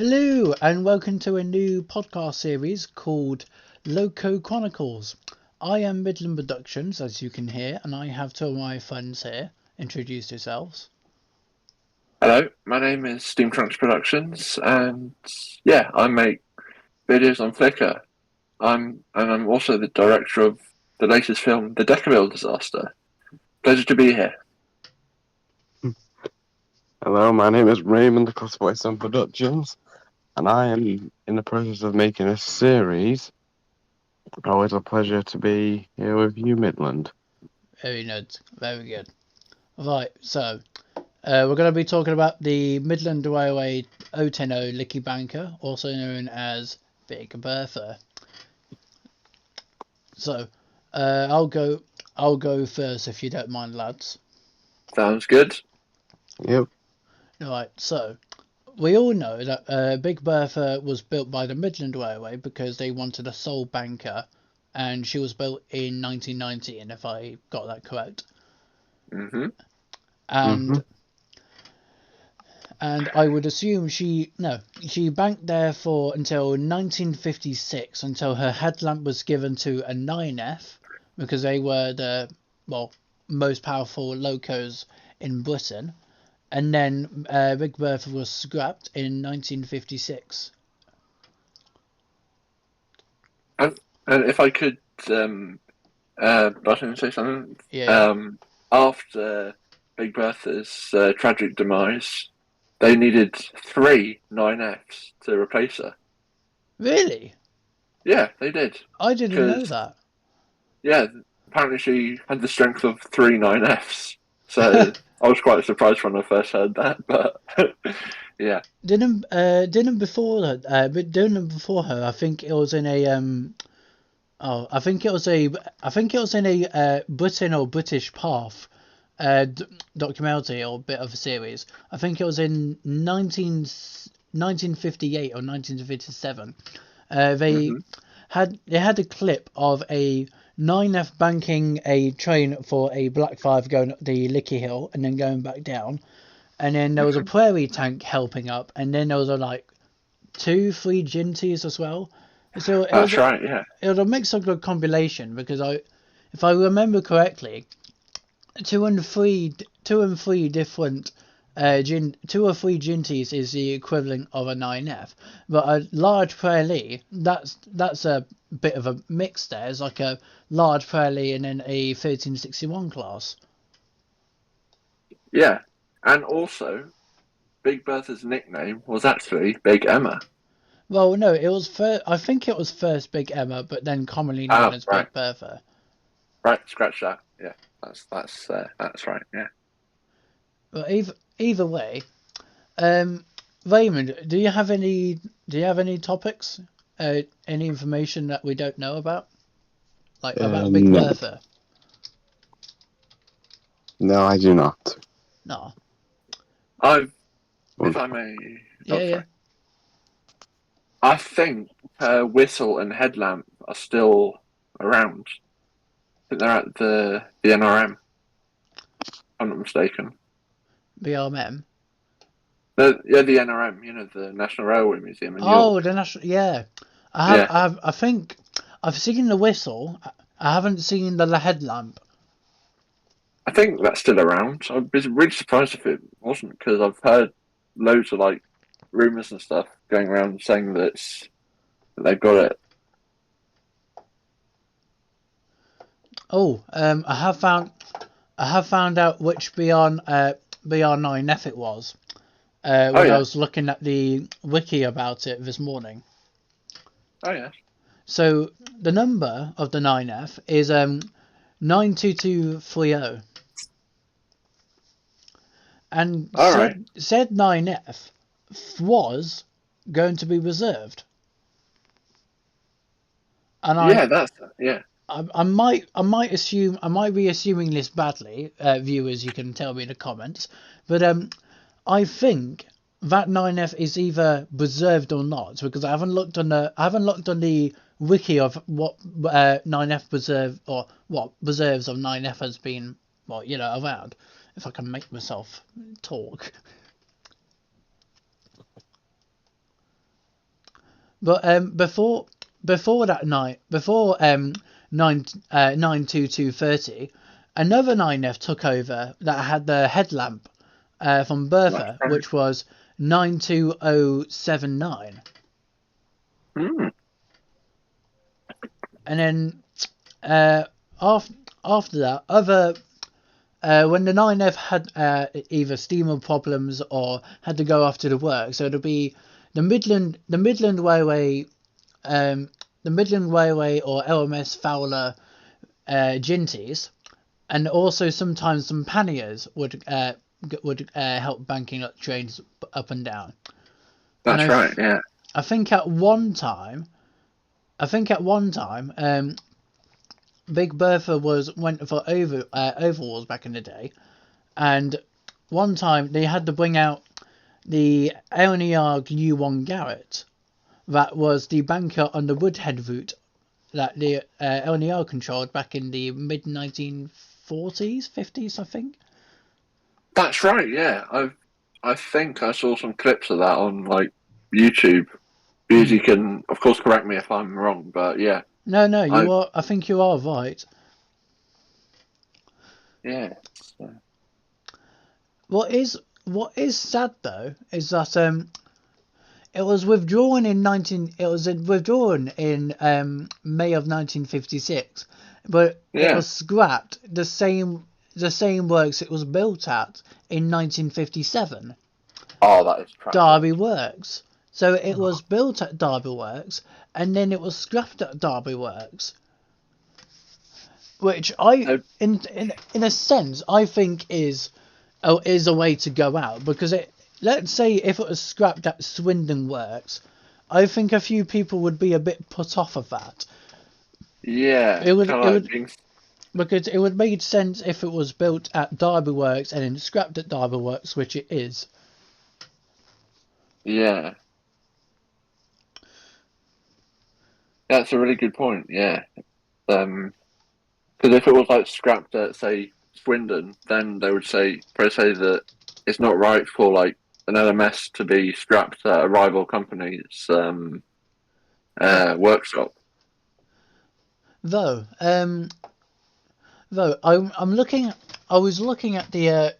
Hello, and welcome to a new podcast series called Loco Chronicles. I am Midland Productions, as you can hear, and I have two of my friends here. Introduce yourselves. Hello, my name is Steam Trunks Productions, and yeah, I make videos on Flickr. I'm also the director of the latest film, The Deckerville Disaster. Pleasure to be here. Hello, my name is Raymond the Crossboy Sun Productions, and I am in the process of making a series. Always a pleasure to be here with you, Midland. Very good, very good. Right, so we're going to be talking about the Midland Railway 010 Licky Banker, also known as Big Bertha. So I'll go first if you don't mind, lads. Sounds good. Yep. Right, so we all know that Big Bertha was built by the Midland Railway because they wanted a sole banker, and she was built in 1919, if I got that correct. Mm-hmm. Mm-hmm. And I would assume she banked there for until 1956, until her headlamp was given to a 9F, because they were the most powerful locos in Britain. And then Big Bertha was scrapped in 1956. And if I could, button say something. Yeah. After Big Bertha's tragic demise, they needed three 9Fs to replace her. Really? Yeah, they did. I didn't know Because that. yeah, apparently she had the strength of three 9Fs. So I was quite surprised when I first heard that, but yeah. Didn't before her, but didn't before her. I think it was in a I think it was in a Britain or British Path documentary or bit of a series. I think it was in 1958 or 1957. They Hmm. had a clip of a 9F banking a train for a Black Five going up the Licky Hill and then going back down, and then there was a Hmm. prairie tank helping up, and then there was like 2, 3 ginties as well. So That's right, yeah. it was a mix of a compilation because if I remember correctly, two and three different two or three ginties is the equivalent of a 9F, but a large prairie that's a bit of a mix there. It's like a large prairie and then a 1361 class. Yeah. And also, Big Bertha's nickname was actually Big Emma. Well, no, it was first. I think it was first Big Emma, but then commonly known Oh, as right. Big Bertha. Right, scratch that. Yeah. That's right, yeah. But either way, um, Raymond, do you have any topics, any information that we don't know about, like about Big No, Bertha? no, I do not. No. I've Well, if I may Yeah, oh yeah. sorry. I think her whistle and headlamp are still around. I think they're at the NRM, if I'm not mistaken. BRM. The NRM, the National Railway Museum in Oh, York. the national. Yeah, Yeah. I think I've seen the whistle. I haven't seen the headlamp. I think that's still around. I'd be really surprised if it wasn't because I've heard loads of like rumors and stuff going around saying that they've got it. Oh, I have found out which BR9F it was. Oh When I yeah, was looking at the wiki about it this morning. oh yeah. So the number of the 9F is 92230, and All right. said 9F was going to be reserved, and Yeah, that's yeah. I might be assuming this badly, viewers. You can tell me in the comments, but I think that 9F is either reserved or not because I haven't looked on the wiki of what 9F reserve or what reserves of 9F has been around. If I can make myself talk. But before that night, before 92230, another 9F took over that had the headlamp from Bertha, right. which was 92079. And then after that, when the 9F had either steamer problems or had to go after the work, so it'll be the Midland Railway, the Midland Railway or LMS Fowler Ginties, and also sometimes some panniers would help banking up trains up and down. That's right. Yeah. I think at one time, Big Bertha went for overhauls back in the day, and one time they had to bring out the Elniarg U1 Garrett, that was the banker on the Woodhead route that the Elniarg controlled back in the mid 1940s, 50s, I think. That's right. Yeah. I think I saw some clips of that on like YouTube. Because you can, of course, correct me if I'm wrong, but yeah. No, you are. I think you are right. Yeah. What is sad though is that it was withdrawn in May of 1956, but it was scrapped the same works it was built at in 1957. Oh, that is tragic. Derby Works. So it was built at Derby Works, and then it was scrapped at Derby Works, which in a sense, I think is a way to go out, because let's say if it was scrapped at Swindon Works, I think a few people would be a bit put off of that. Yeah, because it would make sense if it was built at Derby Works and then scrapped at Derby Works, which it is. Yeah. That's a really good point, yeah. Because if it was like scrapped at, say, Swindon, then they would probably say that it's not right for like an LMS to be scrapped at a rival company's workshop. Though I was looking at the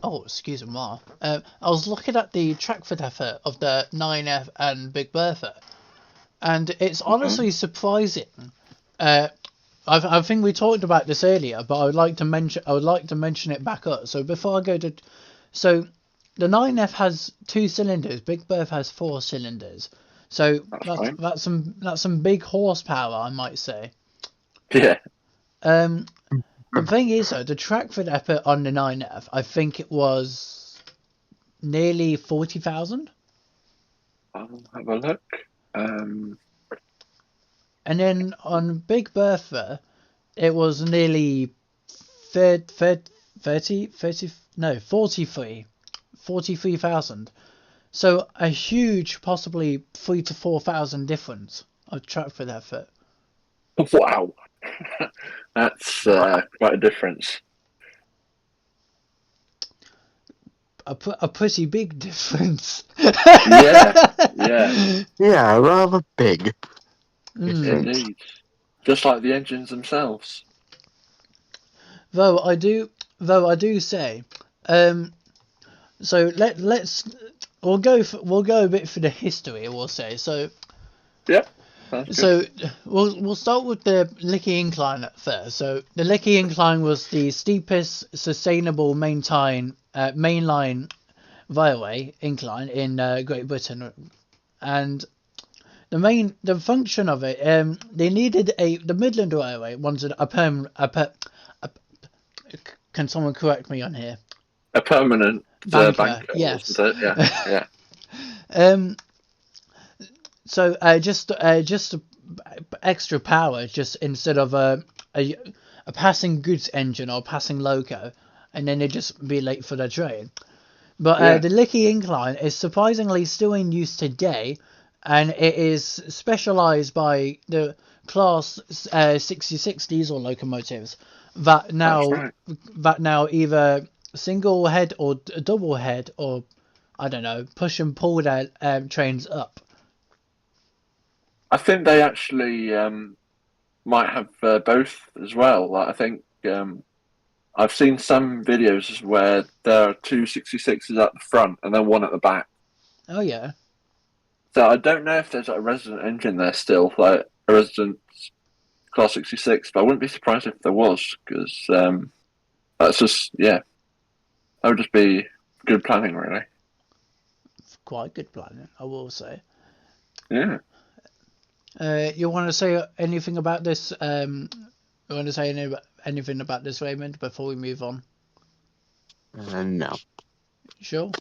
excuse me, I was looking at the Trackford effort of the 9F and Big Bertha, and it's honestly surprising. I think we talked about this earlier, but I would like to mention it back up. So before I go to, so the 9F has 2 cylinders, Big Bertha has 4 cylinders. So that's some big horsepower, I might say. Yeah. The thing is though, the Trackford effort on the 9F, I think it was nearly 40,000. I'll have a look. And then on Big Bertha, it was nearly 43,000. So a huge, possibly 3,000 to 4,000 difference of Trackford effort. Wow. That's quite a difference. A pretty big difference. Yeah, rather big. Indeed. Just like the engines themselves. Though I do say, so we'll go a bit for the history. We'll say so. Yep. So we'll start with the Lickey Incline at first. So the Lickey Incline was the steepest sustainable mainline railway incline in Great Britain, and the function of it, they needed the Midland Railway wanted can someone correct me on here? A permanent banker, yes. wasn't it? Yeah. So just extra power, just instead of a passing goods engine or passing loco, and then they just be late for their train. But the Lickey Incline is surprisingly still in use today, and it is specialised by the Class 66 diesel locomotives that now either single head or double head, or I don't know, push and pull their trains up. I think they actually might have both as well. Like, I think I've seen some videos where there are two 66s at the front and then one at the back. Oh yeah. So I don't know if there's like a resident engine there still, like a resident Class 66, but I wouldn't be surprised if there was, because that's just, yeah, that would just be good planning, really. Quite good planning, I will say. Yeah. You want to say anything about this? You want to say anything about this, Raymond, before we move on? No. Sure.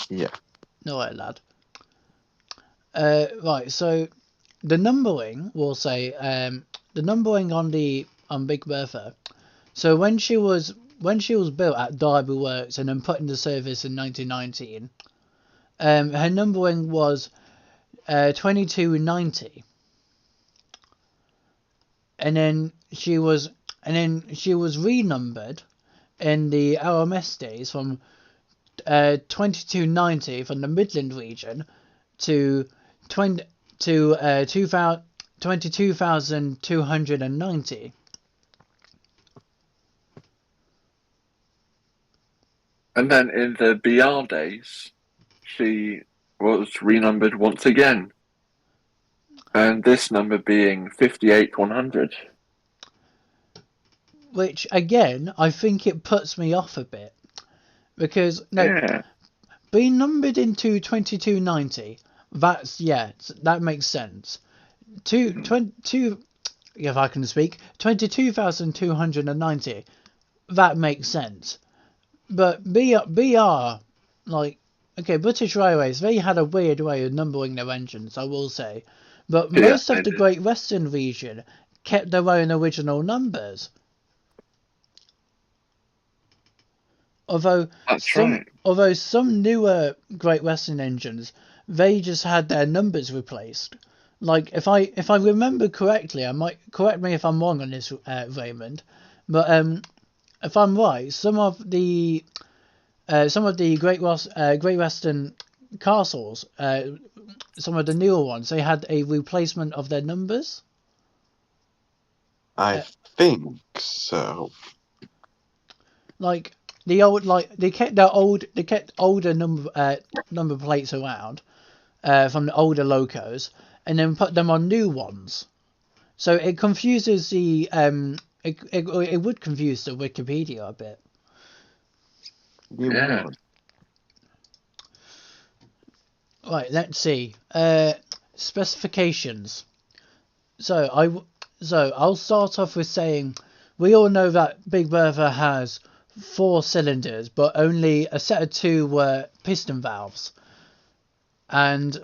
Yeah. No, right, lad. Right. So the numbering, we'll say, the numbering on Big Bertha. So when she was built at Derby Works and then put into service in 1919, her numbering was 2290. And then she was renumbered in the RMS days from 2290 from the Midland region to 22,290. And then in the BR days, she was renumbered once again. And this number being 58,100. Which again, I think it puts me off a bit, because Yeah. being numbered into 2290, that makes sense. If I can speak, 22,290, that makes sense. But BR, like, okay, British Railways, they had a weird way of numbering their engines, I will say. But Yeah, most of the Great Western region kept their own original numbers. Although that's right. some newer Great Western engines, they just had their numbers replaced. Like, if I remember correctly, I might correct me if I'm wrong on this, Raymond, but if I'm right, some of the Great Western castles, some of the newer ones, they had a replacement of their numbers. I think so. Like they kept older number plates around from the older locos, and then put them on new ones. So it confuses the it would confuse the Wikipedia a bit. Yeah. Right, let's see. Specifications. So I'll start off with saying we all know that Big Bertha has 4 cylinders, but only a set of 2 were piston valves. And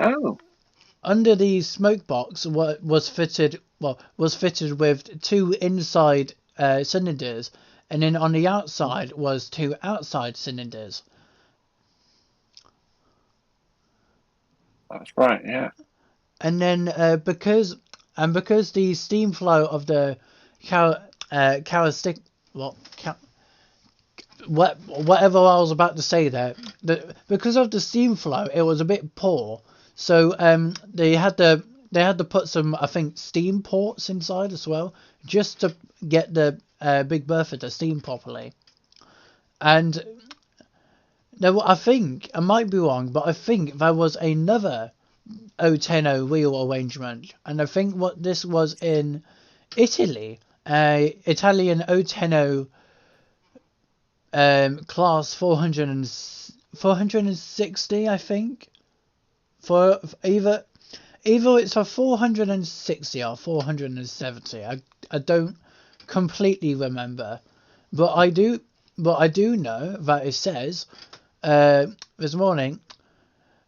under the smoke box was fitted with 2 inside cylinders, and then on the outside was 2 outside cylinders. That's right, yeah. And then because the steam flow of the whatever I was about to say there, because of the steam flow, it was a bit poor. So they had to put some, I think, steam ports inside as well, just to get the Big Bertha to steam properly. And I think, I might be wrong, but I think there was another 010 wheel arrangement, and I think what this was in Italy, Italian 010 class 460, I think, for either it's for 460 or 470. I don't completely remember, but I do know that it says this morning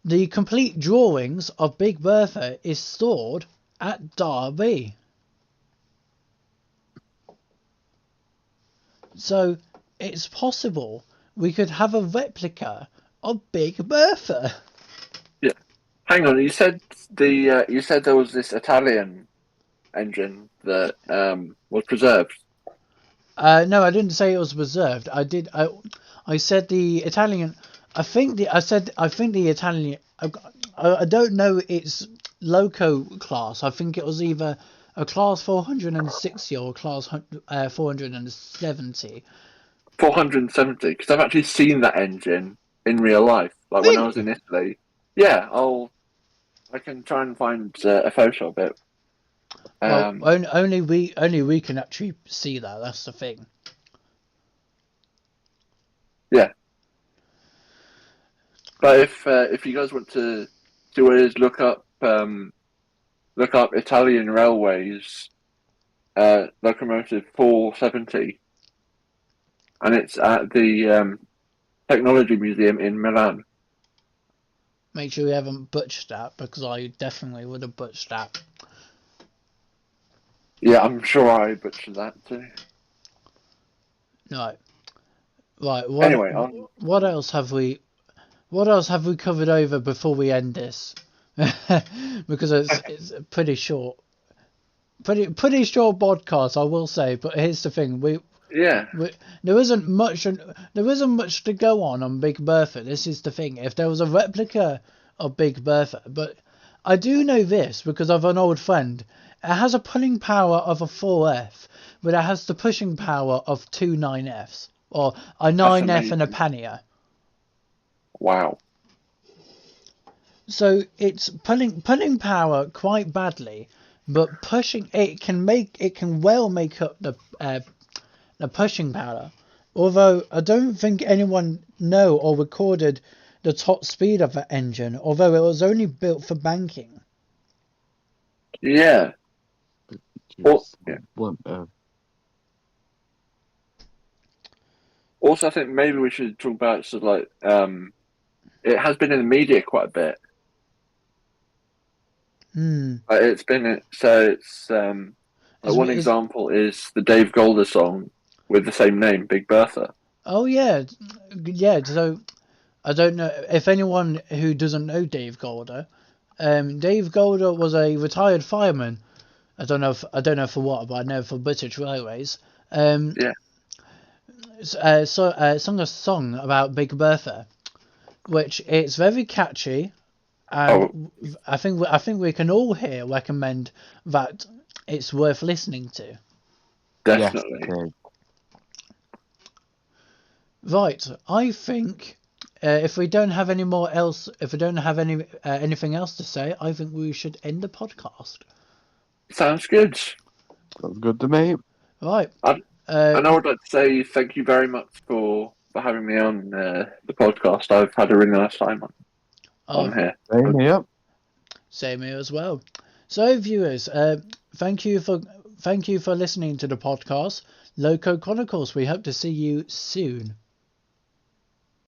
the complete drawings of Big Bertha is stored at Derby. So it's possible we could have a replica of Big Bertha. Yeah. Hang on, you said you said there was this Italian engine that was preserved. No, I didn't say it was preserved. I said the Italian. I think the Italian. I don't know its Loco class. I think it was either a class 460 or a class 470. 470, because I've actually seen that engine in real life, like when I was Really? in Italy. Yeah, I can try and find a photo of it. Well, Um, only we can actually see that. That's the thing. yeah, but if you guys want to see what it is, look up Italian Railways locomotive 470, and it's at the Technology Museum in Milan. Make sure we haven't butchered that because I definitely would have butchered that. Yeah, I'm sure I butchered that too. No. Right. Anyway, What else have we? What else have we covered over before we end this? Because it's a pretty short, pretty short podcast, I will say. But here's the thing: yeah, there isn't much to go on Big Bertha. This is the thing. If there was a replica of Big Bertha, but I do know this because of an old friend. It has a pulling power of a 4F, but it has the pushing power of two 9Fs, or a that's 9F and a amazing. pannier. Wow. So it's pulling power quite badly, but pushing it can well make up the pushing power. Although I don't think anyone know or recorded the top speed of that engine, although it was only built for banking. Yeah. Well, yeah. What, Also, I think maybe we should talk about it has been in the media quite a bit. It's been so it's Is, one is example is the Dave Golder song with the same name, Big Bertha. Oh yeah, yeah. So I don't know if anyone who doesn't know Dave Golder. Dave Golder was a retired fireman. I don't know for what, but I know for British Railways. Yeah. Sung a song about Big Bertha, which it's very catchy, Oh, and I think we can all here recommend that it's worth listening to. yes, definitely. okay. Right, I think if we don't have any more else, if we don't have anything else to say, I think we should end the podcast. Sounds good. Sounds good to me. Right. And I would like to say thank you very much for having me on the podcast. I've had a really nice time on here. Yep. Same here as well. So viewers, thank you for listening to the podcast, Loco Chronicles. We hope to see you soon.